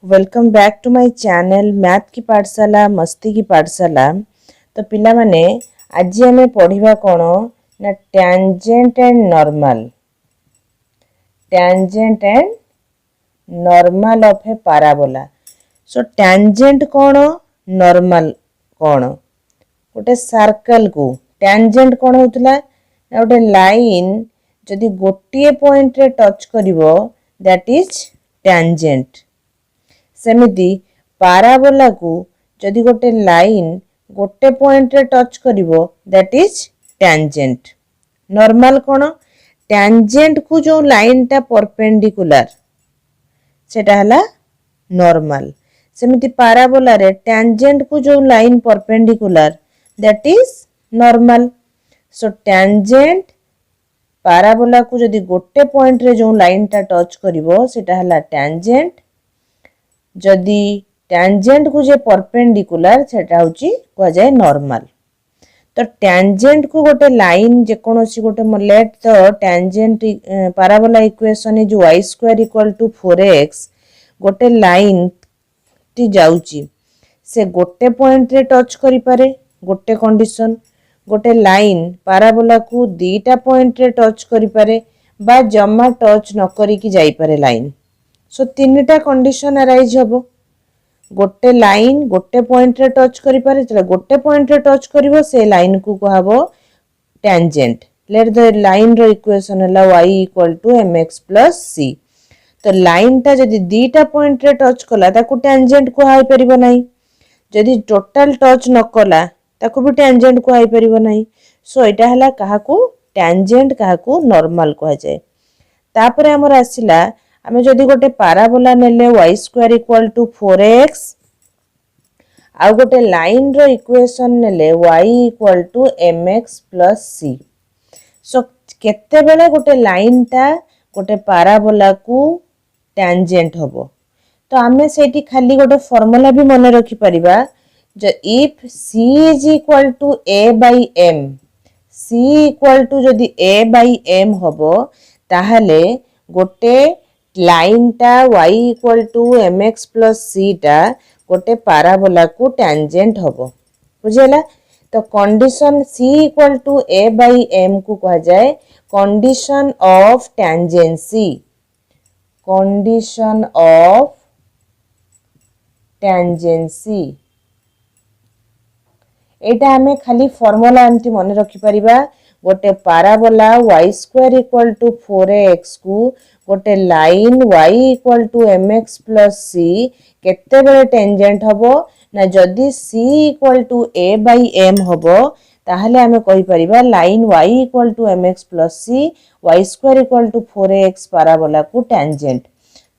Welcome back to my channel math की पाठशाला मस्ती की पाठशाला। तो पिला माने आज आम पढ़ा कौन ना tangent and normal. Tangent and normal of A parabola. So tangent कौन नॉर्मल कौन गोटे सर्कल को टैंजेंट कौन होतला ना गोटे लाइन जदि गोटे पॉइंट रे टच करिवो दैट इज टैंजेंट। सेमिति पाराबोला को जदि गोटे लाइन गोटे पॉइंट रे टच करिवो दैट इज टैंजेंट। नॉर्मल कौन टैंजेंट को जो लाइन टा परपेंडिकुलर सेटा हला नॉर्मल। सेमिति पाराबोला रे टैंजेंट को जो line perpendicular that is normal. So tangent parabola को जदि गोटे पॉइंट रे जो लाइन टा टच करिवो सेटा हला टैंजेंट। जदि टैंजेंट को जे परपेंडिकुलर सेटा होची को जाय नॉर्मल। तो टैंजेंट को गोटे लाइन जे कोनोसी गोटे लेट तो tangent parabola equation is y square equal to 4x गोटे लाइन टी जाउची से गोटे पॉइंट रे टच करि पारे गोटे कंडीशन। गोटे लाइन पाराबोला को दीटा पॉइंट रे टच करि पारे बा जम्मा टच न करी की जाई पारे लाइन। सो तीनटा कंडीशन अराइज हबो। गोटे लाइन गोटे पॉइंट रे टच करि पारे चला गोटे पॉइंट रे टच करिवो से लाइन को कहबो टैंजेंट। लेट द लाइन रो इक्वेशन हला y equal to mx plus c। तो लाइन टा जदि दीटा पॉइंट रे टच कला ताको टैंजेंट को हाई परिबो नाही। जदि टोटल टच न कला ताको भी टैंजेंट को हाई परिबो नाही। सो एटा हला काहाकू टैंजेंट काहाकू नॉर्मल कहा जाय। तापरे हमर आसिला आमे जदि गोटे पाराबोला नेले y square equal to 4x आ गोटे लाइन रो इक्वेशन नेले y equal to mx plus c। So केते बेले गोटे लाइन टा गोटे पाराबोला को टैंजेंट हबो। तो आमे सेठी खाली गोटे फार्मूला भी मने रखि परिबा जो if c is equal to a by m c equal to जदि a बाय m हबो ताहले गोटे लाइन टा y equal to mx plus c टा गोटे पाराबोला को टैंजेंट हबो। बुझेला। तो condition c equal to a by m को कहा जाए condition of tangency. Condition of tangency एटा हमें खाली फार्मूला एमती मन रखि परिबा। गोटे parabola y square equal to 4x को गोटे line y equal to mx plus c केते बेले टेंजेंट हबो ना जदि c equal to a by m हबो ताहले हमें कहि परिबा line y equal to mx plus c y square equal to 4x parabola को टेंजेंट।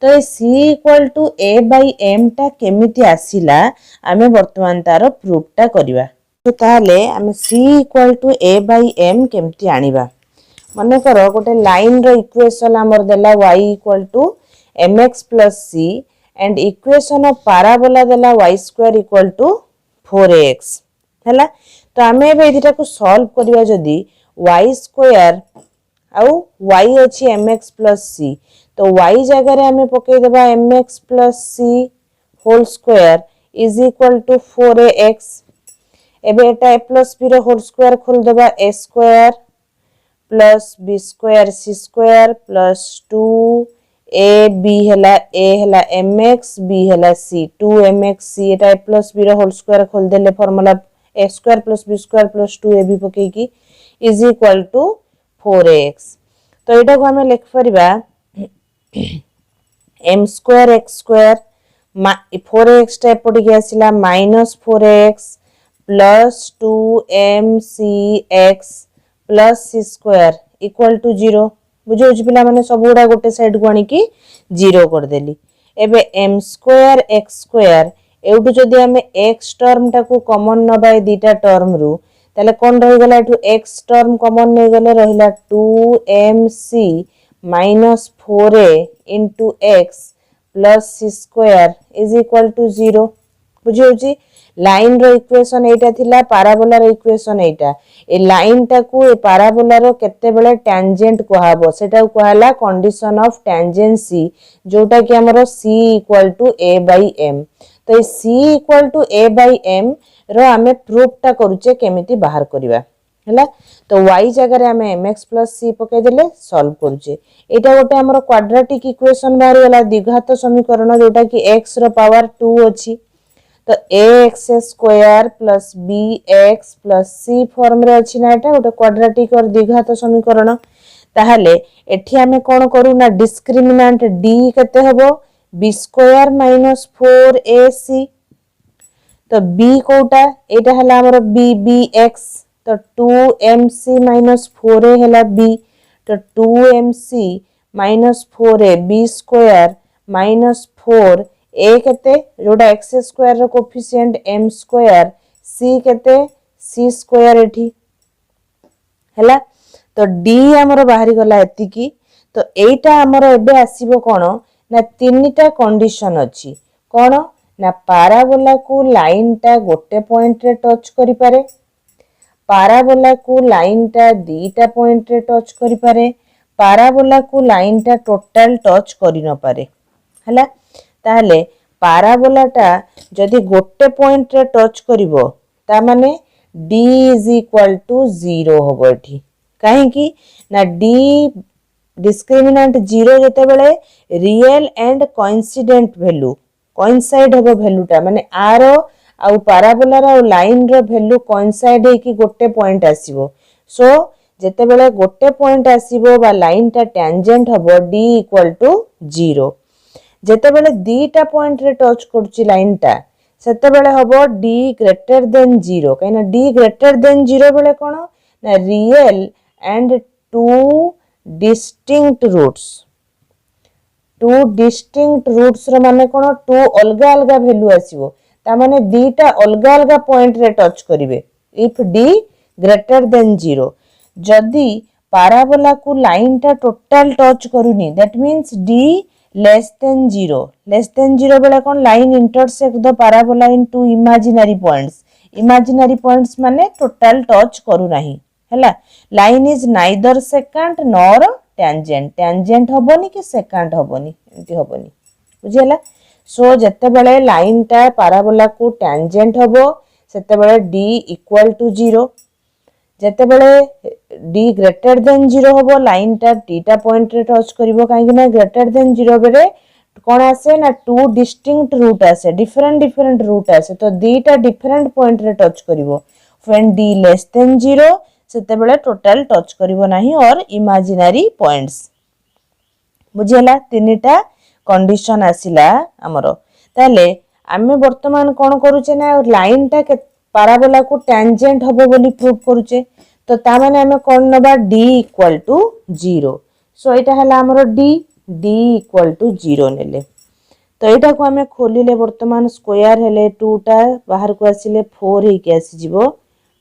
तो ये c equal to a by m टा केमिति आसिला आमे वर्तमान तार प्रूफ टा करिवा। तो ताहले आमे c equal to a by m केमती आनिबा। मने करो गोटे लाइन रो इक्वेशन हमर देला y equal to mx plus c and equation of parabola देला y square equal to 4x हैला। तो आमे एबे एदिटा को सॉल्व करिवा जदी y स्क्वायर आउ y अछि mx प्लस c तो y जगह रे आमे पके देबा mx plus c whole square is equal to 4ax। एबे एटा a प्लस b रो होल स्क्वायर खोल देबा a square plus b square c square plus 2ab हला a हला mx b हला c 2mx c एटा a प्लस b रो होल स्क्वायर खोल देले formula a square plus b square plus 2ab पके की इज इक्वल टू 4ax। तो एटा को हमें लिख परिबा m square x square 4ax टा पड़ी के आसिला minus 4ax plus 2mcx plus c square equal to 0। बुझे पिला माने सब गुडा गोटे साइड को आनी की 0 कर देली। एबे m स्क्वायर x स्क्वायर एउटू जदी हमें x टर्म टा को कॉमन न बाय दीटा टर्म रु ताले कोन रहि गला एटू x टर्म कॉमन नै गले रहिला 2mc minus 4a into x plus c square is equal to 0। बुझी होची लाइन रो इक्वेशन एटा थिला पाराबोला रो इक्वेशन एटा ए लाइन टाकू ए पाराबोला रो केते बेले टैंजेंट कहबो सेटा कहला कंडीशन ऑफ टैंजेंसी जोटा कि हमरो c equal to a by m तो ए c equal to a by m रो हमें प्रूफ टा करूचे केमिति बाहर करिवा हैला तो y जगह आमे mx plus c पके देले सॉल्व करूचे एटा गोटे हमर क्वाड्रेटिक इक्वेशन बाहर गेला द्विघात समीकरण जोटा कि x रो पावर 2 अछि तो ax square plus bx plus c form रे अछि ना एटा गोटे क्वाड्रेटिक और द्विघात समीकरण ताहले एठी आमे कोन करू ना डिस्क्रिमिनेंट d केते हबो b स्क्वायर माइनस 4ac तो b कोटा एटा हला हमर bx तो 2mc माइनस 4a हला b तो 2mc minus 4a b square minus 4 a केते जोटा x square rho coefficient m square c केते c स्क्वायर एठी हला तो d हमरो बाहरी गला एति की तो एटा हमरो एबे आसीबो कोन ना तीनटा कंडीशन अछि कोन ना पाराबोला को लाइन टा गोटे पॉइंट रे टच करि पारे पाराबोला को लाइन टा दीटा पॉइंट रे टच करि पारे पाराबोला को लाइन टा टोटल टच करि न पारे हला ताहले पाराबोला टा जदि गोटे पॉइंट रे टच करिवो ता माने d इज इक्वल टू 0 होबो एठी काहे की ना d डिस्क्रिमिनेंट 0 जते बेले real and coincident value coincide होबो वैल्यू टा माने r आउ पाराबोला रो लाइन रो वैल्यू कोइंसाइड हे कि गोटे पॉइंट आसीबो सो जते बेले गोटे पॉइंट आसीबो बा लाइन टा टैंजेंट होबो d इक्वल टू 0 जते बेले दीटा पॉइंट रे टच करछि लाइन टा सेते बेले होबो d ग्रेटर देन 0 काइना d ग्रेटर देन 0 बेले कोन ना real and two distinct roots रो माने कोन टू अलगा अलगा वैल्यू आसीबो ता माने दीटा अलगा अलगा पॉइंट रे टच करिवे इफ d ग्रेटर देन 0 जदी पाराबोला को लाइन टा टोटल टच करूनी that means d less than 0 बेले कोन line intersect the parabola in two imaginary points माने टोटल टच करू नाही हैला line is neither secant nor tangent होबोनी कि सेकंड होबोनी एंती होबोनी बुझियला सो जत्ते बेले लाइन टा पाराबोला को टैंजेंट होबो सेते बेले d इक्वल टू 0 जत्ते बेले d ग्रेटर देन 0 होबो लाइन टा टीटा पॉइंट रे टच करिवो काहे कि ना ग्रेटर देन 0 बेले कोन आसे ना टू डिस्टिंक्ट रूट आसे डिफरेंट रूट आसे तो दीटा डिफरेंट पॉइंट रे टच करिवो व्हेन d लेस देन 0 सेते बेले टोटल टच करिवो नाही और इमेजिनरी पॉइंट्स बुझियला तीनटा कंडीशन आसिला हमरो ताले आमे वर्तमान कोन करूचे ना लाइन टा पाराबोला को टैंजेंट होबो बोली प्रूव करूचे तो ता माने आमे कोन नबा d इक्वल टू 0 सो एटा हला हमरो d इक्वल टू 0 नेले तो एटा को आमे खोलिले वर्तमान स्क्वायर हेले 2 टा बाहर को आसिले 4 हे के आसी जिवो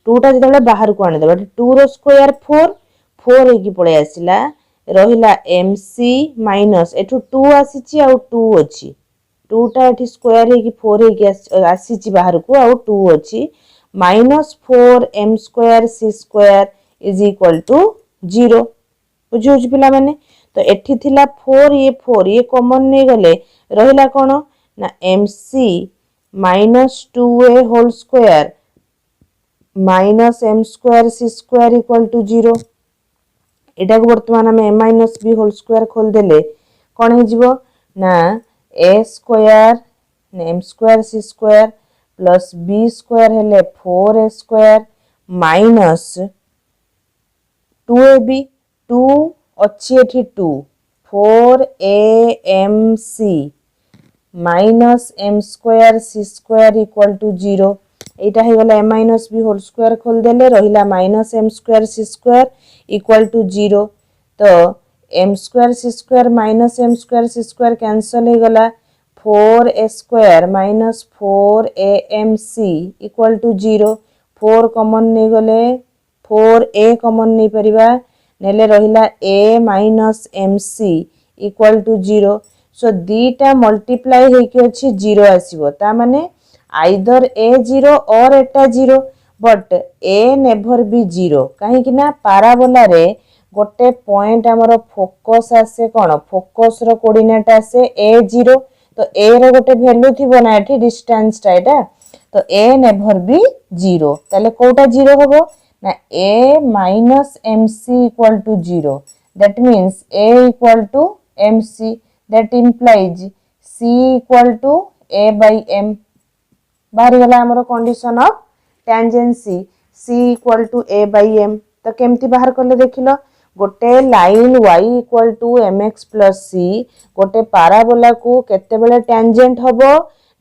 2 टा जदले बाहर को आने देबा 2 रो स्क्वायर 4 हे की पळे आसिला रहिला mc माइनस एठु 2 आसीची आ 2 अछि 2 टा एठी स्क्वायर हे की 4 हे की आसीची बाहर को आ 2 अछि minus 4 m square c square is equal to 0 बुझुछ पिला माने तो एठी थिला 4 ये कॉमन नै गले रहिला कोन ना mc minus 2a whole square minus m square c square equal to 0 एटा को वर्तमान हम m minus b whole square खोल देले कोन हे जिवो ना a square m square c square plus b square हेले 4a स्क्वायर माइनस 2ab 2 अछि एठी 2 4amc minus m square c square equal to 0 एटा हे गला m minus b whole square खोल देले रहिला minus m square c square equal to 0 तो m स्क्वायर c स्क्वायर minus m square c square cancel हे गला 4a square minus 4amc equal to 0 4 common नै गले 4a कॉमन नै परिबा नेले रहिला a minus mc equal to 0 so दीटा मल्टीप्लाई हे कि अछि 0 आसीबो ता माने आइदर ए जीरो और एटा zero but A never be zero कहीं ना पाराबोला रे गोटे पॉइंट आमर फोकस आसे कौन फोकस रो कोऑर्डिनेट आसे ए जीरो तो ए रो गोटे वैल्यू थी ना एठी डिस्टेंस टा एटा तो ए नेभर बी जीरो ताले कोटा जीरो होबो ना a minus m c equal to zero that means a equal to m c that implies c equal to a by m बाहर गला हमरो condition of tangency c equal to a by m तो केमती बाहर करले देखिलो गोटे line y equal to mx plus c गोटे पाराबोला को केते बेले टेंजेंट हबो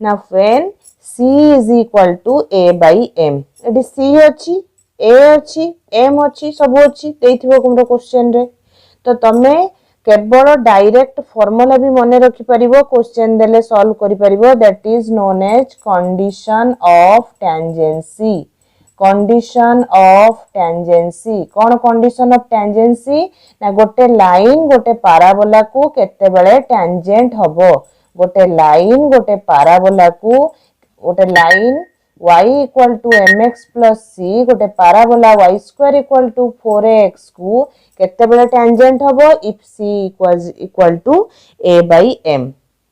ना when c is equal to a by m एडी c अछि a अछि m अछि सब अछि देइथिबो हमरो क्वेश्चन रे तो तमे केवल डायरेक्ट फॉर्मूला भी मन रखि परिबो क्वेश्चन देले सॉल्व करि परिबो that is known as condition of tangency condition of tangency कौन कंडीशन ऑफ टेंजेंसी ना गोटे लाइन गोटे पाराबोला को केते बेले टेंजेंट हबो गोटे लाइन गोटे पाराबोला को गोटे line y equal to mx plus c गोटे parabola y square equal to 4ax को केते बेले टेंजेंट हबो if c equal to a by m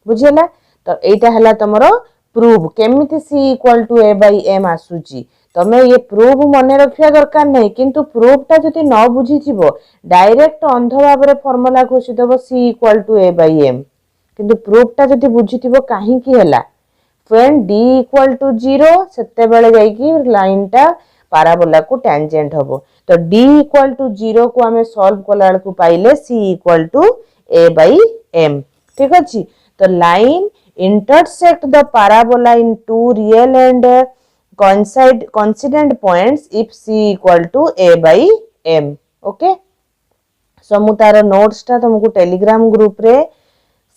बुझिला तो एटा हला तमरो प्रूव केमिति c equal to a by m आसुची तमे ये प्रूव मने रखिया दरकार नहीं किंतु प्रूव ता जति न बुझी थिबो डायरेक्ट अंध भाबरे फार्मूला घोषि देबो c equal to a by m किंतु प्रूव ता जति बुझी थिबो काहे की हला when d equal to 0 सेते बेले जाई की लाइन टा पाराबोला को टेंजेंट हबो तो d equal to 0 को हमें सॉल्व कोला को पाइले c equal to a by m ठीक अछि तो line intersect the parabola in two real and coincident points if c equal to a by m okay so मु तार नोट्स टा तुमको टेलीग्राम ग्रुप रे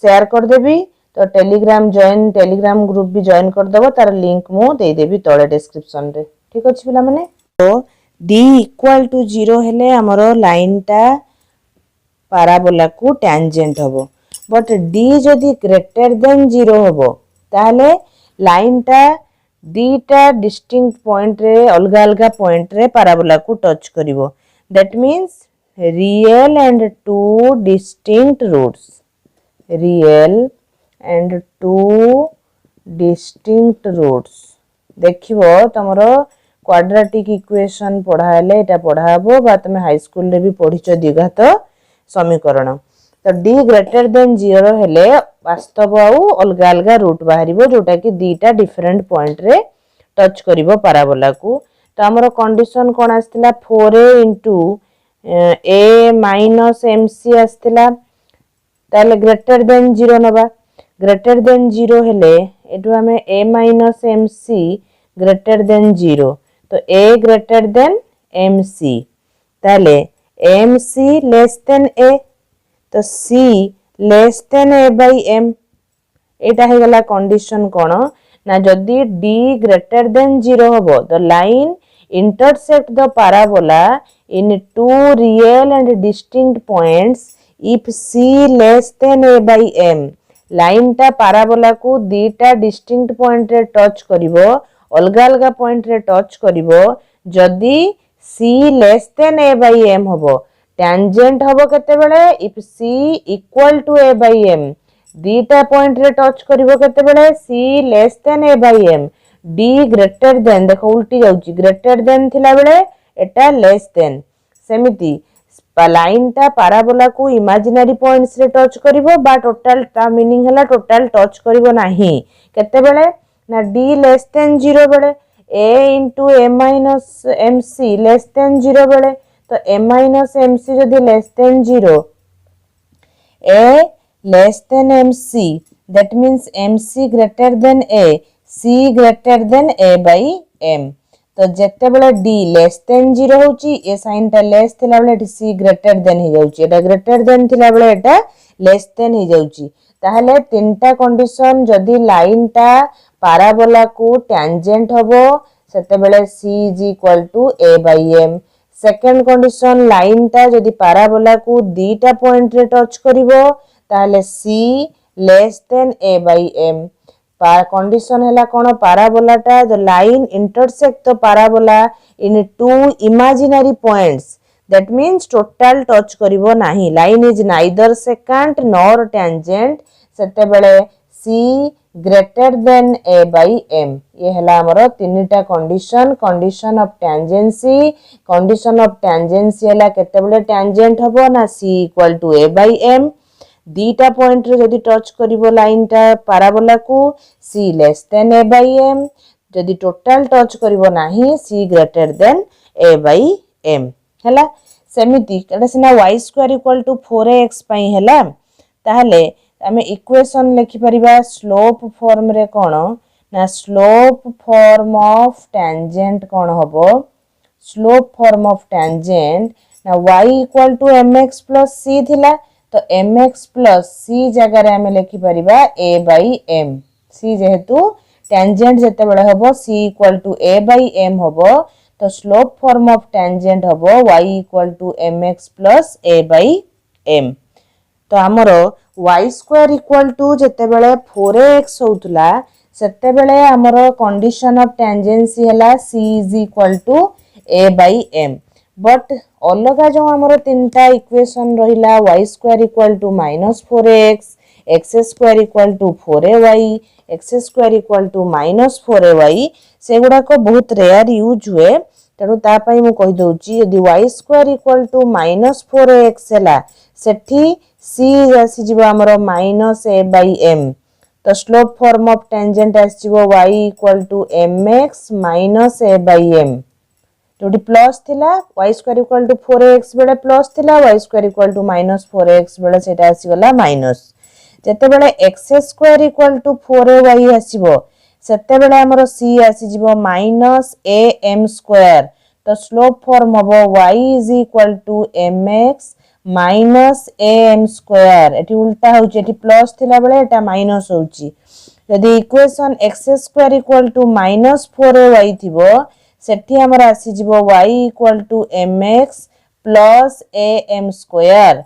शेयर कर देबी तो टेलीग्राम ग्रुप भी जॉइन कर दबो तार लिंक मु दे देबी तळे डिस्क्रिप्शन रे ठीक अछि पिला माने तो d इक्वल टू 0 हेले हमरो लाइन टा पाराबोला को टेंजेंट हबो बट d जदी ग्रेटर देन 0 हबो ताले लाइन टा दीटा डिस्टिंक्ट पॉइंट रे अलगा अलगा पॉइंट रे पाराबोला को टच करिवो that means real and two distinct roots रियल and two distinct roots देखिबो तमरो क्वाड्रेटिक इक्वेशन पढ़ाले एटा पढ़ाबो बा तमे हाई स्कूल रे भी पढ़िचो द्विघात समीकरण तो d ग्रेटर देन 0 हेले वास्तव आउ अलगा अलगा रूट बाहरिबो जोटा कि दीटा डिफरेंट पॉइंट रे टच करिवो पाराबोला को तो हमरो कंडीशन कोन आस्तिला 4a a mc आस्तिला ताले ग्रेटर देन 0 नबा ग्रेटर देन 0 हेले एटु हमें a minus mc greater than 0 तो a ग्रेटर देन mc ताले mc लेस देन a तो c less than a by m एटा हे गला कंडीशन कोन ना जदी d ग्रेटर देन 0 हबो the line intersect the parabola in two real and distinct points if c less than a by m line टा parabola को दीटा distinct point रे touch करिवो अलगा अलगा पॉइंट रे टच करिवो जदी c less than a by m हबो टेंजेंट हबो केते बेले if c equal to a by m दीटा पॉइंट रे टच करिवो केते बेले c less than a by m d greater than देखो उल्टी जाउची ग्रेटर देन थिला बेले एटा लेस देन सेमिति लाइन टा पाराबोला को इमेजिनरी पॉइंट्स रे टच करिवो बा टोटल ता मीनिंग हला टोटल टच करिवो नाही केते बेले ना d लेस देन 0 बेले a into a minus mc less than 0 बेले तो a minus mc जदी less than 0 a less than mc that means mc greater than a c greater than a by m तो जेते बेले d less than 0 होची ए sign टा less थिला बेले c ग्रेटर देन ही जाउची एटा ग्रेटर देन थिला बेले एटा लेस देन ही जाउची ताहले तीनटा कंडीशन जदी लाइन टा पाराबोला को टेंजेंट हबो सेते बेले c is equal to a by m second condition line टा जदी पाराबोला को दीटा पॉइंट रे टच करिवो ताहले c less than a by m condition है कौन पाराबोलाटा the line intersect the parabola in two imaginary points that means total touch करिवो नाही line is neither secant nor tangent सेते बेले c greater than a by m ये है हमर तीनटा कंडीशन कंडीशन ऑफ टेंजेंसी है केते बेले टेंजेंट हबो ना c equal to a by m दीटा पॉइंट रे जदि टच करिवो लाइन टा पाराबोला को c less than a by m जदि टोटल टच करिवो नाही c greater than a by m हैला सेमिति एटा सिना y² इक्वल टू 4x पई हैला ताहले आमे इक्वेशन लिखि परिबा स्लोप फॉर्म रे कोन ना स्लोप फॉर्म ऑफ टेंजेंट कोन हबो स्लोप फॉर्म ऑफ टेंजेंट ना y equal to mx plus c थिला तो mx प्लस c जगह रे आमे लिखि परिबा a बाई m c जेहेतु टेंजेंट जते बेले हबो c equal to a by m हबो तो स्लोप फॉर्म ऑफ टेंजेंट हबो y equal to mx plus a by m तो हमरो y² इक्वल टू जते बेले 4x होतला सेते बेले हमरो कंडीशन ऑफ टेंजेंसी हला c is equal to a by m but अलगा जो हमरो तीनटा इक्वेशन रहिला y² equal to -4x x² equal to 4ay x² equal to -4ay सेगुडा को बहुत रेयर यूज हुए तेणु ता पई मु कहि दउची यदि y² इक्वल टू -4x हला सेठी c आसी जीवो हमरो -a बाई m तो स्लोप फॉर्म ऑफ टेंजेंट आसी जीवो y equal to mx -a by m जोटी प्लस थिला y² इक्वल टू 4x बेले प्लस थिला y² इक्वल टू -4x बेले सेटा आसी गला माइनस जते बेले x² इक्वल टू 4ay आसीबो सेते बेले हमरो c आसी जीवो -am² तो स्लोप फॉर्म हबो y is equal to mx -am² एटी उल्टा होची एटी प्लस थिला बेले एटा माइनस होची यदि equation x² equal to -4ay थिबो सेठी हमर आसी जीवो y equal to mx plus am²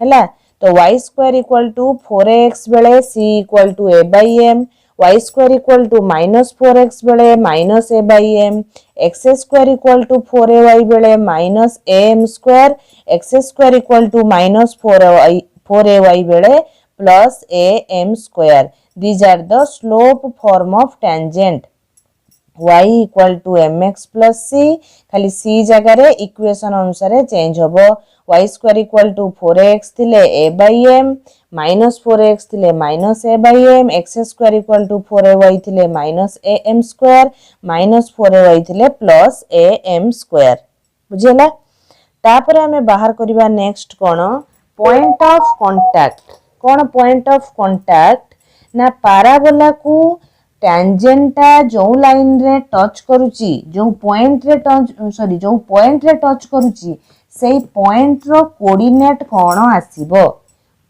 हैला तो y² इक्वल टू 4x बेले c equal to a by m y² equal to -4x बेले -a by m x² equal to 4ay बेले -am² x² equal to -4ay बेले plus am². These are the slope form of tangent. y equal to mx plus c खाली c जगह रे equation अनुसार change होबो y² equal to 4x थिले a by m -4x थिले -a by m x² equal to 4ay थिले -am² -4ay थिले plus am² बुझिला तापर हमें बाहर करिबा next cone point of contact cone point of contact ना पाराबोला को टेंजेंटा जो लाइन रे टच करूची जो पॉइंट रे टच करूची सेई पॉइंट रो कोऑर्डिनेट कोन आसीबो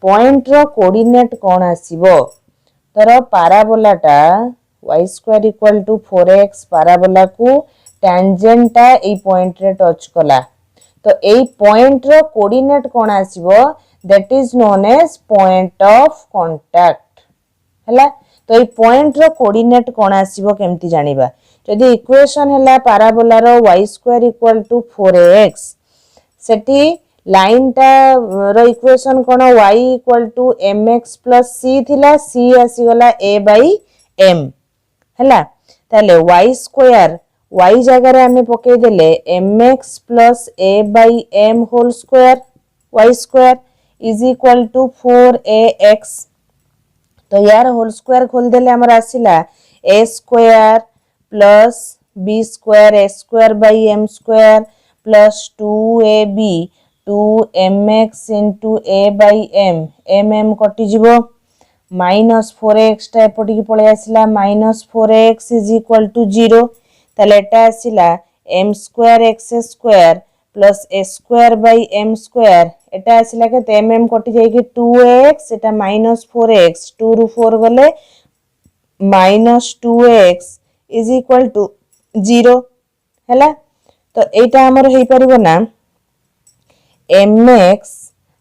पॉइंट रो कोऑर्डिनेट कोन आसीबो तर पाराबोलाटा y² equal to 4x parabola को टेंजेंटा ए पॉइंट रे टच कला तो ए पॉइंट रो कोऑर्डिनेट कोन आसीबो that is known as point of contact हला तो ये पॉइंट रो कोऑर्डिनेट कोन आसीबो केमती जानिबा जदी इक्वेशन हला पाराबोला रो y² इक्वल टू 4x सेठी लाइन टा रो इक्वेशन कोन y equal to mx plus c थिला c आसी गला a बाई m हला ताले y² y जगह रे हमें पके देले mx plus a by m whole square y² is equal to 4ax तो यार होल स्क्वायर खोल देले हमर आसीला a² plus b² a² by m² plus 2ab 2mx into a by m कटि जीवो -4x टा एपटी की पळे आसीला -4x इज इक्वल टू 0 ताले एटा आसीला m² x² plus a² by m² एटा आसीला के mm कटि जाई कि 2ax एटा -4x 2 रु 4 गले -2ax इज इक्वल टू 0 हैला तो एटा हमर हेई परिबो ना mx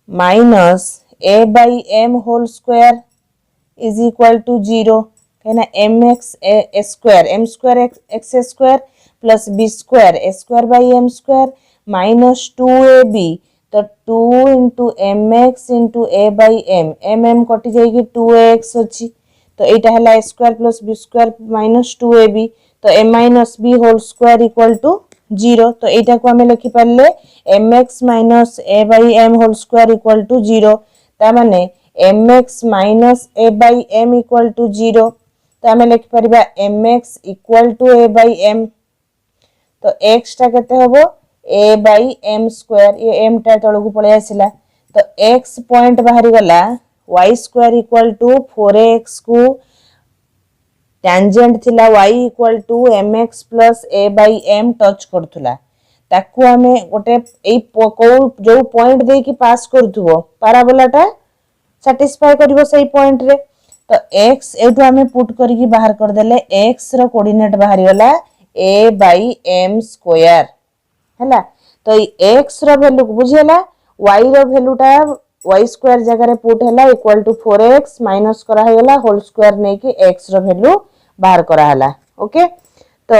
minus a by m whole square is equal to 0 कहीं m x a square m square x square plus b square a square by m square minus 2ab तो 2 into m x into a by m m कटि जाइए 2ax अच्छी तो यहाँ है a square plus b square minus 2ab तो m minus b whole square equal to 0 तो यहाँ को आम लिखिपारे m x minus a by m whole square equal to 0 ताने m x minus a by m equal to 0 तो आम लिखिपर m x equal to a by m तो x टा केते हबो ए बाई एम स्क्वायर ये एम टा तल को पळे आसिला तो एक्स पॉइंट बाहरी गला Y square equal to 4x को टेंजेंट थिला y equal to mx plus a by m touch करथुला ताकू हमें गोटे एई जो पॉइंट दे कि पास करथुबो पैराबोलाटा सैटिस्फाई करबो सही पॉइंट रे तो x एठू हमें पुट करके बाहर कर देले x रो कोऑर्डिनेट बाहरी गला a बाई m स्क्वायर हैला तो x रो वैल्यू बुझियला y रो वैल्यूटा y स्क्वायर जगह रे पुट हैला इक्वल टू 4x माइनस करा हैला होल स्क्वायर नै कि x रो वैल्यू बाहर करा हैला ओके तो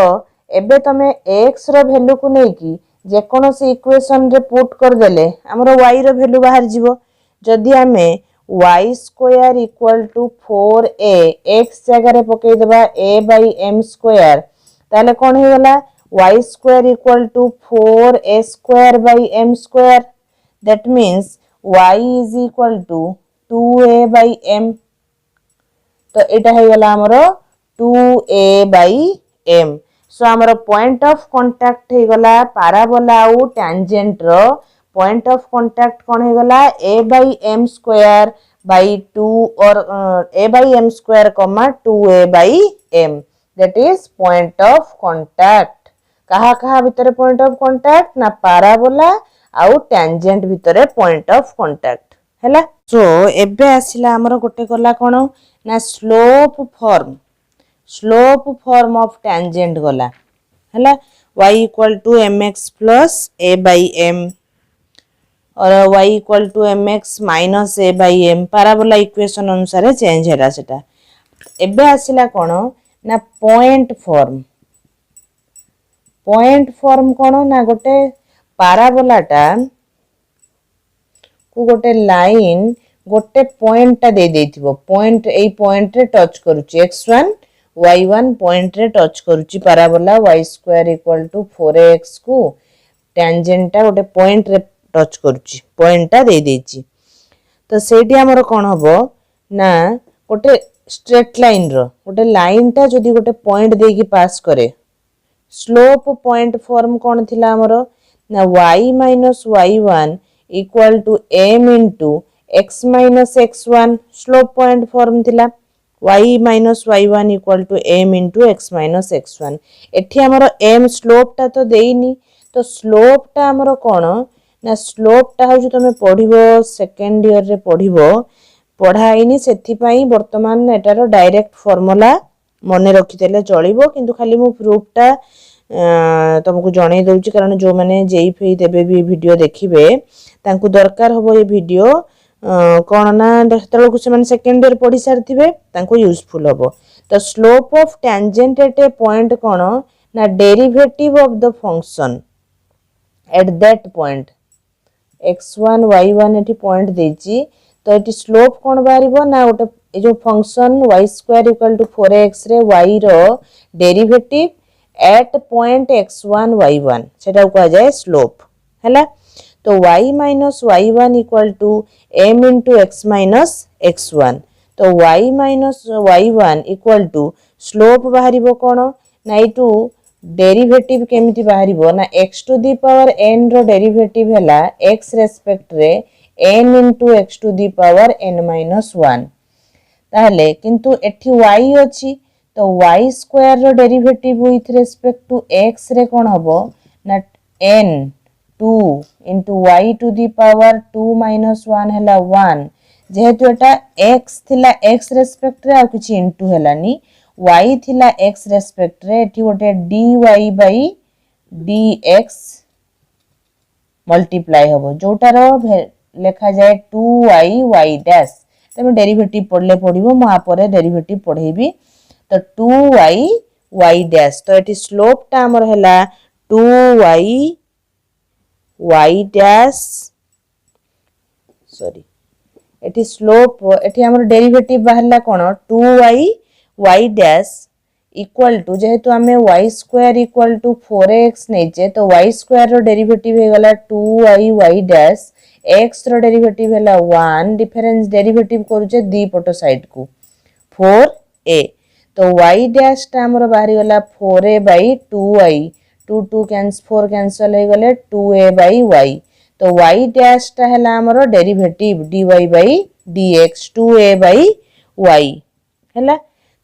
एबे तमे x रो वैल्यू को नै कि जे कोनोसी इक्वेशन रे पुट कर देले हमरो y रो वैल्यू बाहर जीवो जदी हमें y square equal to 4a x जगह रे पकई देबा a बाई m स्क्वायर ताले कोन हे गला y square equal to 4a square by m square that means y is equal to 2a by m तो एटा है गला हमरो 2a by m सो हमरो पॉइंट ऑफ कांटेक्ट है गला पैराबोला और टेंजेंट रो पॉइंट ऑफ कांटेक्ट कोन है गला a by m square by 2 और a by m square comma 2a by m that is point of contact कहा कहा भीतर पॉइंट ऑफ कांटेक्ट ना पैराबोला आउ टेंजेंट भितरे पॉइंट ऑफ कांटेक्ट हैला सो एबे आसिला हमरो गोटे कला कोन ना स्लोप फॉर्म ऑफ टेंजेंट गला हैला y equal to mx plus a by m और y equal to mx minus a by m parabola equation अनुसार चेंज हैला सेटा एबे आसिला कोन ना पॉइंट फॉर्म कोन ना गोटे पैराबोलाटा को गोटे लाइन गोटे पॉइंट टा दे देथिबो पॉइंट एई पॉइंट रे टच करूची x1 y1 पॉइंट रे टच करूची parabola y square equal to 4x को टेंजेंट टा गोटे पॉइंट रे टच करूची पॉइंट टा दे देची तो सेठी हमर कोन हबो ना गोटे स्ट्रेट लाइन रो गोटे लाइन टा जदी गोटे पॉइंट दे की पास करे स्लोप पॉइंट फॉर्म कोन थिला हमरो ना y minus y1 equal to m into x minus x1 slope point form थिला y minus y1 equal to m into x minus x1 एठी हमरो m स्लोप टा तो देइनी तो स्लोप टा हमरो कोन ना स्लोप टा हो जो तमे पढिबो सेकंड ईयर रे पढिबो पढाइनी सेथि पई वर्तमान एटारो डायरेक्ट फार्मूला मने रखि देले चलिबो किंतु खाली मु प्रूफ टा तुमको जणे दउची कारण जो माने जेई फेई देबे भी वीडियो देखिबे तांकु दरकार होबो ये वीडियो कोन ना तळ कुछ माने सेकंड ईयर पढी सारथिबे तांकु यूजफुल होबो तो slope of tangent at a point कोन ना derivative of the function at that point x1 y1 एटी पॉइंट देची तो एटी स्लोप कोन बारिबो ना ओटे ए जो function y square equal to 4x रे y रो derivative at point x1 y1 सेटा को जाए स्लोप हैला तो y minus y1 equal to m into x minus x1 तो y minus y1 equal to slope बाहरिबो कोन ना इटू डेरिवेटिव केमिति बाहरिबो ना x to the power n रो डेरिवेटिव हैला x रेस्पेक्ट रे n into x to the power n minus 1 ताहले किंतु एठी y अछि तो y स्क्वायर रो derivative with respect to x रे कोन हबो ना n 2 into y to the power 2 minus 1 हैला 1 जेहेतु एटा x थिला x रेस्पेक्ट रे आ किछि इनटू हैलानी y थिला x रेस्पेक्ट रे एठी गोटे dy by dx मल्टीप्लाई हबो जोटार लेखा जाए 2y y डैश तमे डेरिवेटिव पढले पढिबो म आपरे डेरिवेटिव पढेबी तो 2y y डैश तो एटी स्लोप टा हमर हला 2y y डैश सॉरी एटी स्लोप एटी हमर डेरिवेटिव बाहरला कोन 2y y dash equal to जेहेतु आमे y square equal to 4x नेचे तो y स्क्वायर रो डेरिवेटिव हे गला 2y y डैश x रो डेरिवेटिव हला 1 डिफरेंस डेरिवेटिव करूचे दी पटो साइड को 4a तो y डैश टा हमर बाहरी गला 4a बाई 2y 2 4 कैंसिल हो गले 2a बाई y तो y डैश टा हला हमर derivative dy by dx 2a by y हला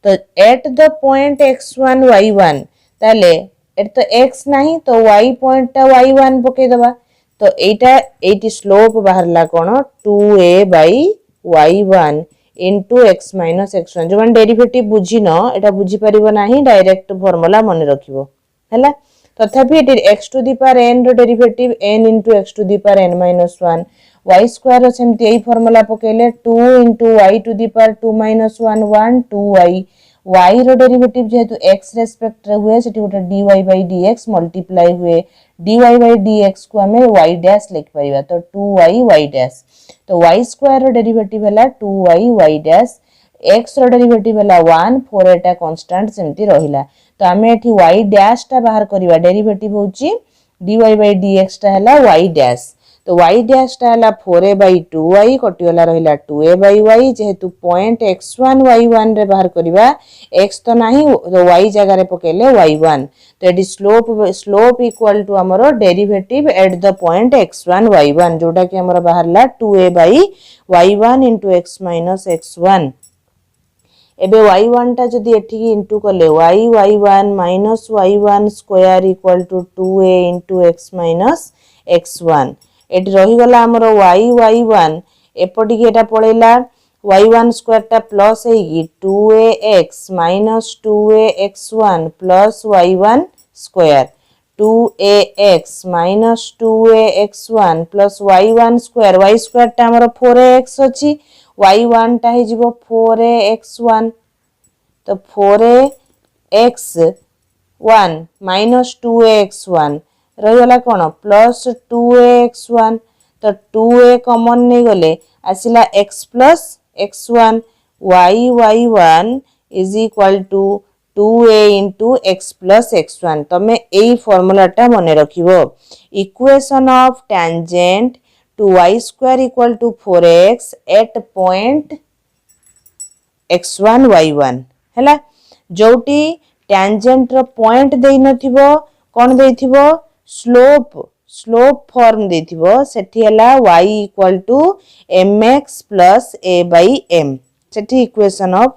तो at the point x1 y1 ताले एट तो x नहीं तो y पॉइंट टा y1 पके दबा तो एटा एटी स्लोप बाहरला कोन 2a by y1 into x minus x1 जो मन डेरिवेटिव बुझी न एटा बुझी परिबो नाही डायरेक्ट फार्मूला मन रखिबो हला तथापि एटी x to the power n रो derivative n into x to the power n minus 1 y square सेमती एई फार्मूला पकेले 2 into y to the power 2 minus 1 1 2y y रो डेरिवेटिव जेहेतु x रेस्पेक्ट रे हुए सेटी गोटे dy by dx मल्टीप्लाई हुए dy by dx को हमें y डैश लिख परिबा तो 2y y डैश तो y स्क्वायर रो डेरिवेटिव हला 2y y डैश x रो डेरिवेटिव हला 1 4 एटा कांस्टेंट सेमती रहिला तो हमें एठी y डैश टा बाहर करिवा डेरिवेटिव होची dy by dx टा हला y डैश तो y डैश टा हला 4a by 2y कटि गला रहिला 2a by y जेहेतु पॉइंट x1 y1 रे बाहर करिवा x तो नाही तो y जगह रे पकेले y1 तो एडी स्लोप इक्वल टू हमरो derivative at the point x1 y1 जोटा कि हमरो बाहरला 2a by y1 into x minus x1 एबे y1 टा जदी एठी इनटू करले y1 minus y1 square equal to 2a into x minus x1 एटी रही गला हमरो y1 एपटी के एटा पळेला y1 स्क्वायर टा प्लस हेगी 2ax minus 2ax1 plus y1 square 2ax minus 2ax1 plus y1 square y square टा हमरो 4ax अछि y1 टा हे जिवो 4ax1 तो 4ax1 minus 2ax1 रही गला कोन प्लस 2ax1 तो 2a कॉमन नहीं गले आसिला x plus x1 y1 is equal to 2a into x plus x1 तमे एई फार्मूला टा मने रखिबो equation of tangent to y square equal to 4x at point x1 y1 हैला जोटी tangent रो point देई नथिबो कोन देइथिबो स्लोप फॉर्म देथिबो सेठी हला y equal to mx plus a by m सेठी इक्वेशन ऑफ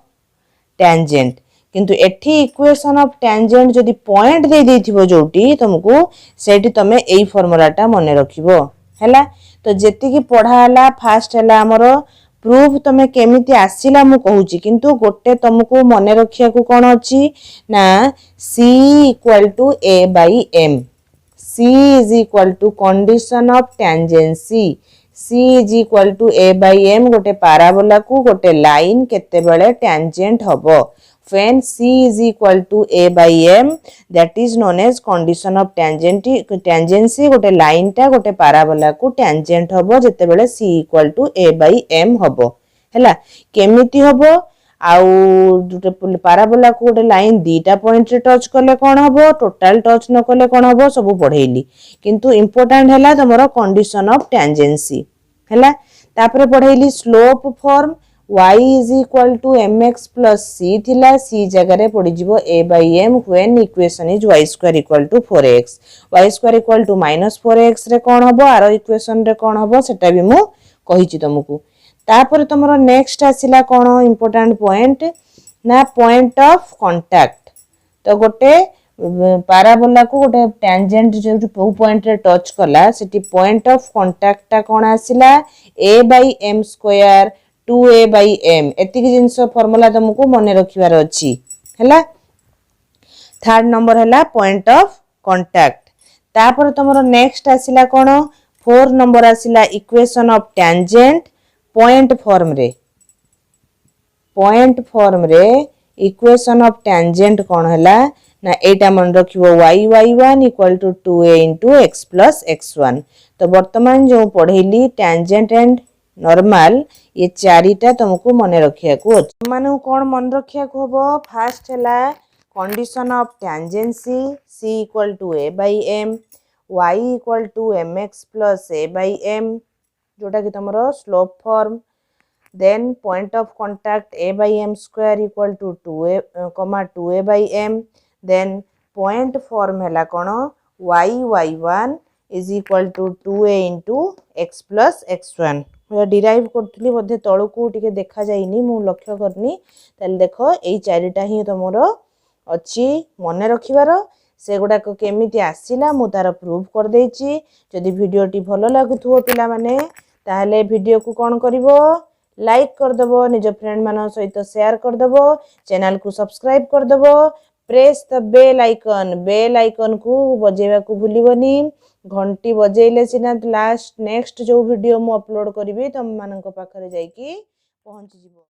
टेंजेंट किंतु एठी इक्वेशन ऑफ टेंजेंट जदी point दे देथिबो जोटी तुमको सेठी तमे एई फार्मूला टा मने रखिबो हैला तो जेति की पढा हला फर्स्ट हला हमरो प्रूफ तमे केमिति आसीला मु कहूची किंतु गोटे तुमको मने रखिया को कोन अछि ना c equal to a by m C is equal to condition of tangency C is equal to a by m गोटे parabola को गोटे line केते बेले tangent हबो when C is equal to a by m that is known as condition of tangency गोटे line टा गोटे parabola को tangent हबो जेते बेले C equal to a by m हबो हैला केमिति हबो आउ दुटे पाराबोला को गोटे लाइन दीटा पॉइंट रे टच करले कोन हबो टोटल टच न करले कोन हबो सब पढेइली किंतु इंपोर्टेंट हैला तमरो कंडीशन ऑफ टेंजेंसी हैला तापरे पढेइली slope form y is equal to mx plus c थिला c जगह रे पड़ी जिवो a by m when equation is y square equal to 4x y square equal to minus 4x रे कोन हबो आरो इक्वेशन रे कोन हबो सेटा भी मु कहिची तुमको तापर तमरो नेक्स्ट आसिला कोन इंपोर्टेंट पॉइंट ना पॉइंट ऑफ कांटेक्ट तो गोटे पाराबोला को गोटे टेंजेंट जो पॉइंट रे टच कला सेटी पॉइंट ऑफ कांटेक्ट ता कोन आसिला a by m square 2a by m एतिक जिंस फार्मूला तुमको मने रखिबार अछि हैला थर्ड नंबर हैला पॉइंट ऑफ कांटेक्ट तापर तमरो नेक्स्ट आसिला कोन 4 नंबर आसिला equation of tangent point form रे इक्वेशन ऑफ टेंजेंट कौन है ना एटा मन रखिबो y1 equal to 2a into x plus x1। तो वर्तमान जो पढ़ेली टेंजेंट एंड नॉर्मल ये चारिटा तुमको मन रखिया को मानु कौन मन रखिया को हबो फास्ट हैला condition of tangency c equal to a by m y equal to mx plus a by m जोटा कि तुमरो slope form then point of contact a by m square equal to 2a 2a by m then point form है कौन y1 is equal to 2a into x plus x1 derive करथली बोधे तळु को टिके देखा जाइनी मु लक्ष्य करनी ताले देखो एई चारिटा ही तमरो अछि मने रखिबार से गुडा को केमिति आसीला मु तार प्रूफ कर देछि। जदि वीडियोटी भलो लागुथो पिला माने ताहले वीडियो को कोन करिवो लाइक करदेव निज फ्रेंड मान सहित शेयर करदेव चैनल को सब्सक्राइब करदेव प्रेस द बेल आइकन को बजेवा को भूलिबनी घंटी बजेले सिना लास्ट नेक्स्ट जो वीडियो मु अपलोड करी तुम मानक पाखरे जाइकी पहुंची जीवो।